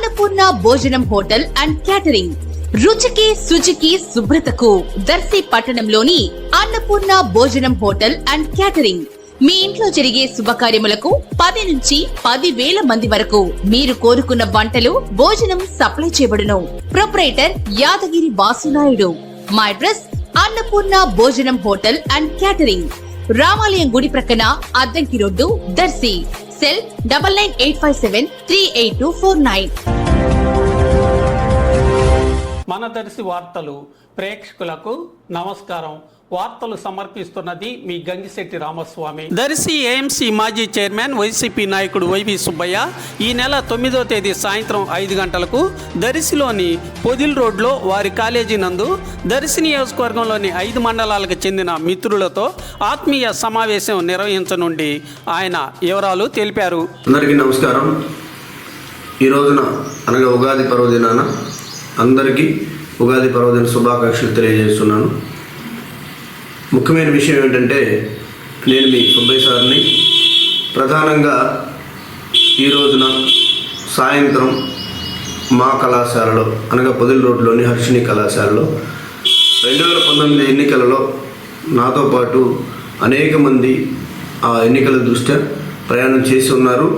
అన్నపూర్ణ భోజనం hotel and catering. రుచికి శుచికి శుభ్రతకు దర్శి పట్టణంలోని అన్నపూర్ణ భోజనం హోటల్ అండ్ క్యాటరింగ్. మీ ఇంట్లో జరిగే శుభకార్యములకు 10 నుంచి 10,000 మంది వరకు మీరు కోరుకున్న వంటలు, భోజనం సప్లై చేయబడును. ప్రొపరేటర్ యాదగిరి వాసునాయుడు. మా అడ్రస్ అన్నపూర్ణ భోజనం హోటల్ అండ్ క్యాటరింగ్, రామాలయం గుడి ప్రక్కన, అద్దంకి రోడ్డు, దర్శి. సెల్ 9985738249. మన దర్శి వార్తలు ప్రేక్షకులకు నమస్కారం. వార్తలు సమర్పిస్తున్నది మీ గంగిశెట్టి రామస్వామి. దర్శి ఏఎంసీ మాజీ చైర్మన్ వైసీపీ నాయకుడు వైవి సుబ్బయ్య ఈ నెల 9వ తేదీ సాయంత్రం 5 గంటలకు దర్శిలోని పొదిల్ రోడ్లో వారి కాలేజీ నందు దర్శి నియోజకవర్గంలోని 5 మండలాలకు చెందిన మిత్రులతో ఆత్మీయ సమావేశం నిర్వహించనుండి ఆయన వివరాలు తెలిపారు. అందరికీ నమస్కారం. ఈ రోజున అనగా ఉగాది పర్వదినాన అందరికీ ఉగాది పర్వదిన శుభాకాంక్షలు తెలియజేస్తున్నాను. ముఖ్యమైన విషయం ఏంటంటే, నేను మీ సుబ్బయ్య సార్ని. ప్రధానంగా ఈ రోజున సాయంత్రం మా కళాశాలలో అనగా పొదిల్ రోడ్లోని హర్షిణి కళాశాలలో 2019 ఎన్నికలలో నాతో పాటు అనేక మంది ఆ ఎన్నికల దృష్ట్యా ప్రయాణం చేసి ఉన్నారు.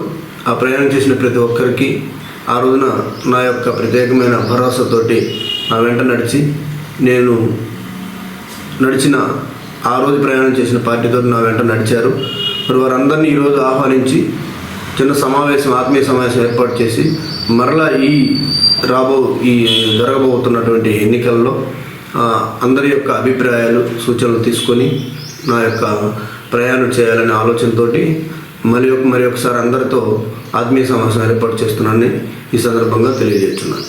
ఆ ప్రయాణం చేసిన ప్రతి ఒక్కరికి ఆ రోజున నా యొక్క ప్రత్యేకమైన భరోసాతోటి నా వెంట నడిచి, నేను నడిచిన ఆ రోజు ప్రయాణం చేసిన పార్టీతో నా వెంట నడిచారు. మరి వారందరినీ ఈరోజు ఆహ్వానించి చిన్న సమావేశం, ఆత్మీయ సమావేశం ఏర్పాటు చేసి మరలా ఈ జరగబోతున్నటువంటి ఎన్నికల్లో అందరి యొక్క అభిప్రాయాలు, సూచనలు తీసుకొని నా యొక్క ప్రయాణం చేయాలనే ఆలోచనతోటి మరి ఒకసారి అందరితో ఆత్మీయ సమావేశం ఏర్పాటు చేస్తున్నానని ఈ సందర్భంగా తెలియజేస్తున్నాను.